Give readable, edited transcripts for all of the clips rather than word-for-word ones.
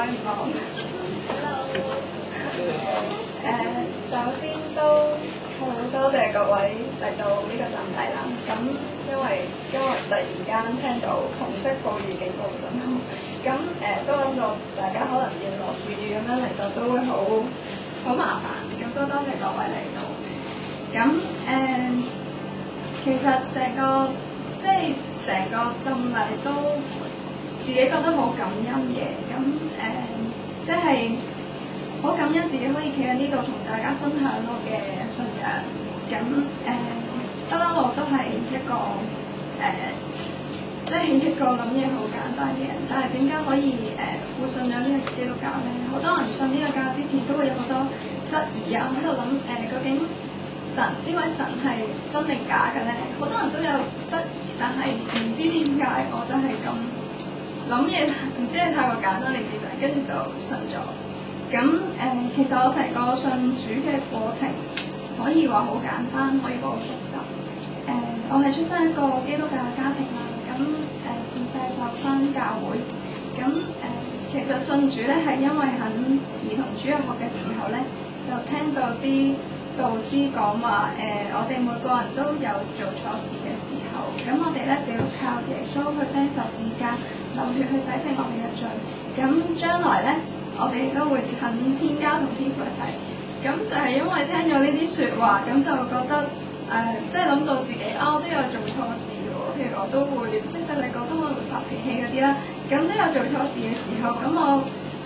唔講。首先都好多謝各位嚟到呢個站地啦。咁因為突然間聽到紅色暴雨警告信號，咁都諗到大家可能要落住雨咁樣嚟到都會好麻煩。咁都多謝各位嚟到。咁其實成個浸禮都自己覺得好感恩嘅。咁好感恩自己可以企喺呢度同大家分享我嘅信仰。咁不嬲我都係一個一個諗嘢好簡單嘅人，但係點解可以會信咗呢個基督教咧？好多人信呢個教之前都會有好多質疑啊，喺度諗究竟呢位神係真定假嘅咧？好多人都有質疑，但係唔知點解我就係咁諗嘢，唔知係太過簡單定點樣，跟住就信咗。咁其實我成個信主嘅過程可以話好簡單，可以話好複雜。我係出生一個基督教嘅家庭啦，咁自細就返教會。咁其實信主咧係因為喺兒童主日學嘅時候咧，就聽到啲導師講話我哋每個人都有做錯事嘅時候，咁我哋咧就要靠耶穌去釘十字架，流血去洗淨我哋嘅罪。咁將來咧，我哋都會喺天家同天父一齊。咁就係因為聽咗呢啲説話，咁就覺得諗到自己我都有做錯事喎。譬如我都會細個都會發脾氣嗰啲啦，咁都有做錯事嘅時候，咁我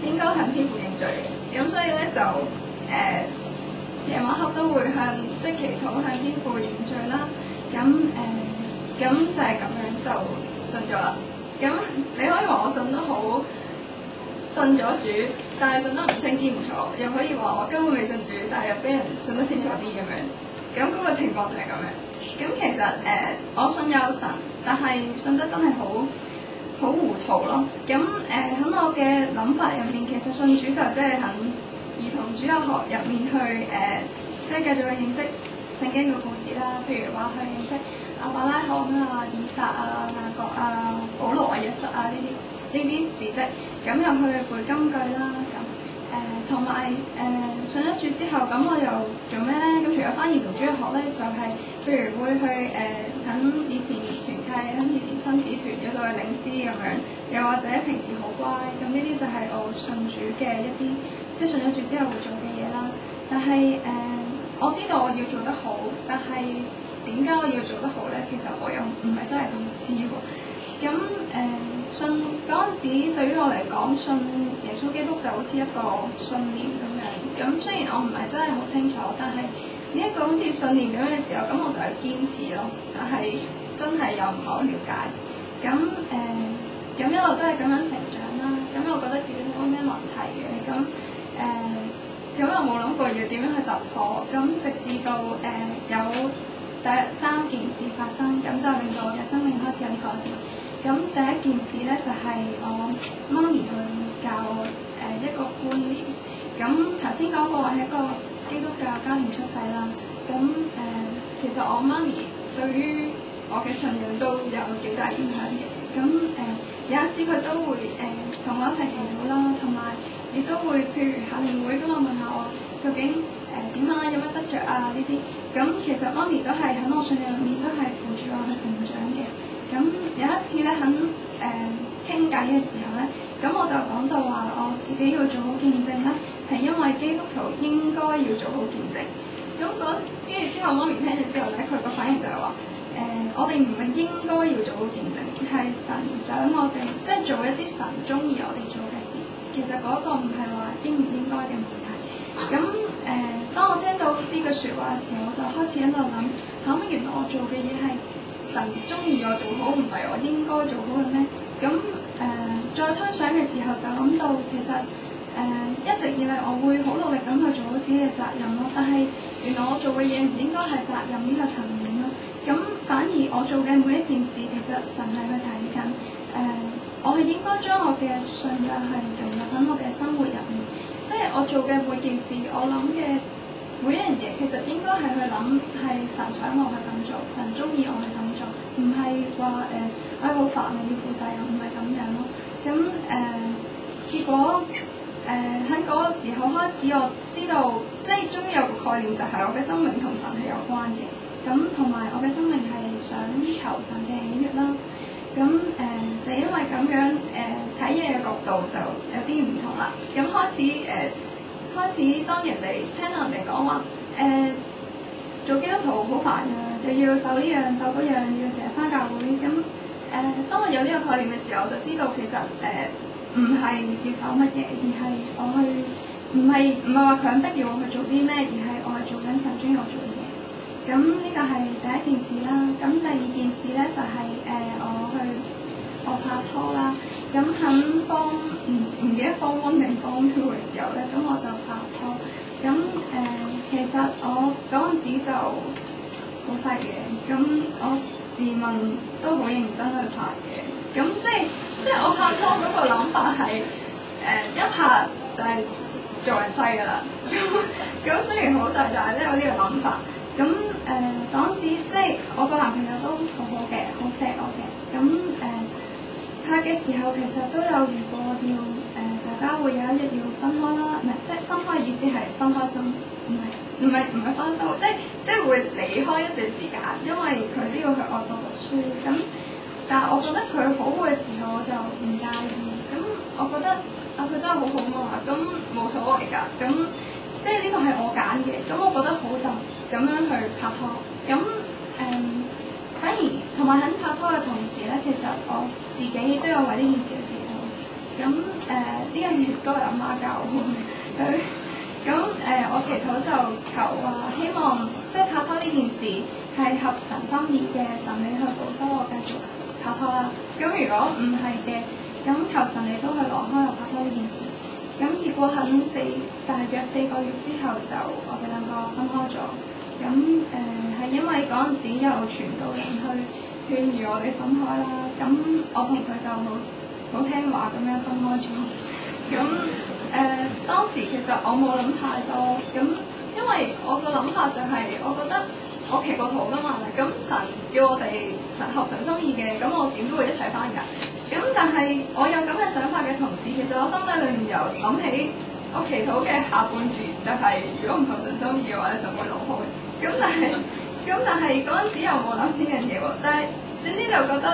應該向天父認罪嘅。咁所以咧就夜晚黑都會祈禱向天父認罪啦。咁就係咁樣就信咗啦。咁你可以話我信得好。信咗主，但係信得唔清唔楚，又可以話我根本未信主，但係又俾人信得清楚啲咁樣。咁嗰個情況就係咁樣。咁其實我信有神，但係信得真係好糊塗咯。咁喺我嘅諗法入面，其實信主就即係喺兒童主日學入面去繼續去認識聖經嘅故事啦。譬如話去認識亞伯拉罕啊、以撒啊、雅各啊、保羅啊、約瑟啊呢啲事蹟。咁又去背金句啦，同埋上咗主之後，咁我又做咩咧？咁除咗返兒童主日學咧，就係譬如會去喺以前團契，喺以前親子團嗰度去領詩咁樣，又或者平時好乖，咁呢啲就係我信主嘅一啲，即係信咗主之後會做嘅嘢啦。但係我知道我要做得好，但係點解我要做得好咧？其實我又唔係真係咁知喎。咁信嗰陣時，對於我嚟講，信耶穌基督就好似一個信念咁樣。咁雖然我唔係真係好清楚，但係呢一個好似信念咁樣嘅時候，咁我就係堅持咯。但係真係又唔係好了解。咁一路都係咁樣成長啦。咁我覺得自己冇咩問題嘅。咁又冇諗過要點樣去突破。咁直至到有第3件事發生，咁就令到我嘅生命開始有啲改變。咁第一件事咧就係我媽咪去教我一個觀念。咁頭先講過話係一個基督教家庭出世啦。咁其實我媽咪對於我嘅信仰都有幾大影響嘅。咁有陣時佢都會同我一齊祈禱啦，同埋亦都會譬如下年會咁我問下我究竟點啊，有乜得着啊呢啲。咁其實媽咪都係喺我信仰入面都係扶住我去成長嘅。咁有一次咧，喺傾偈嘅時候咧，咁我就講到話我自己要做好見證咧，係因為基督徒應該要做好見證。咁跟住之後，媽咪聽咗之後咧，佢個反應就係話我哋唔係應該要做好見證，係神想我哋即係做一啲神中意我哋做嘅事。其實嗰個唔係話應唔應該嘅問題。咁當我聽到呢句説話嘅時候，我就開始喺度諗，原來我做嘅嘢係神中意我做好，唔係我應該做好嘅咩？咁再推想嘅時候就諗到，其實一直以嚟我會好努力咁去做好自己嘅責任咯。但係原來我做嘅嘢唔應該係責任呢個層面咯。咁反而我做嘅每一件事，其實神係去睇緊。我係應該將我嘅信仰係融入喺我嘅生活入面。即係我做嘅每件事，我諗嘅每一樣嘢，其實應該係去諗係神想我去咁做，神中意我去咁做，唔係話好煩啊要負責任，唔係咁樣咯。咁結果喺嗰個時候開始，我知道即係終於有個概念，就係我嘅生命同神係有關嘅。咁同埋我嘅生命係想求神嘅喜悅啦。咁就因為咁樣睇嘢嘅角度就有啲唔同啦。咁開始當人哋聽到人哋講話做基督徒好煩㗎，又要守呢樣守嗰樣，要成日返教會。咁當我有呢個概念嘅時候，我就知道其實唔係要守乜嘢，而係我去唔係話強迫要我去做啲咩，而係我係做緊神中意我做嘅嘢。咁呢個係第一件事啦。咁第二件事咧就係我拍拖啦。咁喺方唔記得方 1定方 2嘅時候咧，咁我就拍拖。咁其實我嗰陣時就好細嘅，咁我自問都好認真去拍嘅。咁即係我拍拖嗰個諗法係一拍就係做人妻㗎啦。咁雖然好細，但係都有呢個諗法。咁嗰陣時即係我個男朋友都好好嘅，好錫我嘅。咁拍嘅時候其實都有遇過要大家會有一日要分開啦，唔係即係分開意思係分開心，唔係分手，即係會離開一段時間，因為佢都要去外國讀書。咁但係我覺得佢好嘅時候我就唔介意。咁我覺得佢真係好好嘛，咁冇所謂㗎。咁即係呢個係我揀嘅，咁我覺得好就咁樣去拍拖。咁反而同埋喺拍拖嘅同時咧，其實我自己都有為呢件事去祈禱。咁呢樣嘢都係阿媽教我嘅。咁我祈禱就求話，希望即係拍拖呢件事係合神心意嘅，神你去保守我繼續拍拖啦。咁如果唔係嘅，咁求神你都去攞開我拍拖呢件事。咁結果喺大約4個月之後，就我哋兩個分開咗。咁係因為嗰陣時有傳道人去勸喻我哋分開啦。咁我同佢就好聽話咁樣分開咗。咁當時其實我冇諗太多。咁因為我個諗法就係，我覺得我祈過禱㗎嘛。咁神叫我哋合神心意嘅，咁我點都會一齊返㗎。咁但係我有咁嘅想法嘅同時，其實我心底裏面又諗起我祈禱嘅下半段，就係如果唔合神心意嘅話，神會攞開。咁但係嗰陣時又冇諗呢樣嘢喎。但係總之就覺得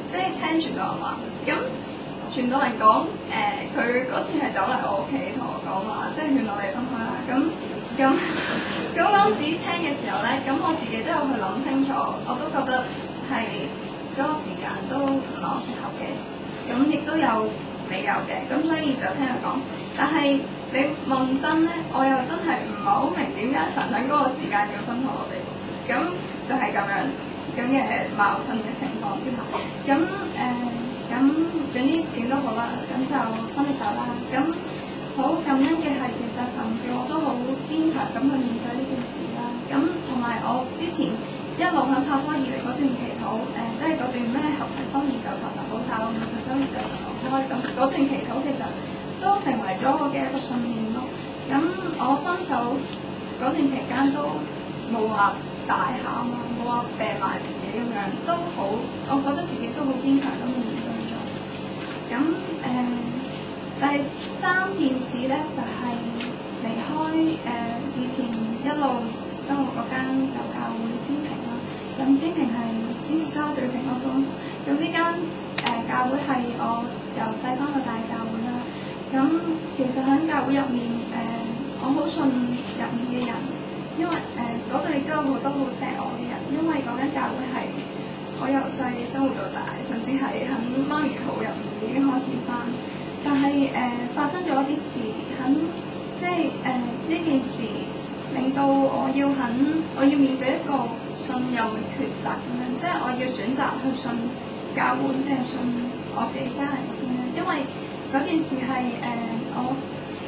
即係聽傳道人話。咁傳道人講佢嗰次係走嚟我屋企同我講話，即係勸我哋分開啦。咁嗰陣時聽嘅時候咧，咁我自己都有去諗清楚，我都覺得係嗰個時間都唔係好適合嘅。咁亦都有理由嘅。咁所以就聽佢講。但係你問真咧，我又真係唔係好明點解神喺嗰個時間要分開我哋。咁就係咁樣咁嘅矛盾嘅情況之下。咁總之點都好啦，咁就分咗手啦。咁好感恩嘅係，其實神叫我都好堅強咁去面對呢件事啦。咁同埋我之前一路喺拍拖以嚟嗰段祈禱，即係嗰段咩合神心意就求神保守，唔合神心意就神離開。咁嗰段祈禱其實都成為咗我嘅一個信念咯。咁我分手嗰段期間都冇話大喊啊，冇話病埋自己咁樣，都好，我覺得自己都好堅強咁面對咗。咁第三件事咧就係離開以前一路生活嗰間舊教會尖平啦。咁尖平係尖沙咀平安宮。咁呢間教會係我由細翻到大教會啦。咁其實喺教會入面我好信入面嘅人，因為嗰度亦都有好多好錫我嘅人，因為嗰間教會係我由細生活到大，甚至係喺媽咪肚入面已經開始翻。但係發生咗一啲事，即係呢件事令到我要面對一個信任嘅抉擇咁樣，即係我要選擇去信教會定係信我自己家人嗰邊咧？因為嗰件事係我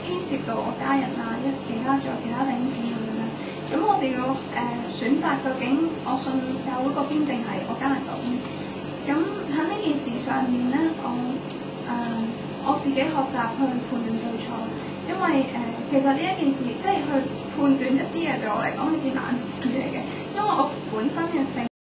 牽涉到我家人啊，仲有其他弟兄姊妹咁樣，咁我就要選擇究竟我信教會嗰邊定係我家人嗰邊。咁喺呢件事上面咧，我自己學習去判斷對錯，因為其實呢一件事即係去判斷一啲嘢對我嚟講係件難事嚟嘅，因為我本身嘅性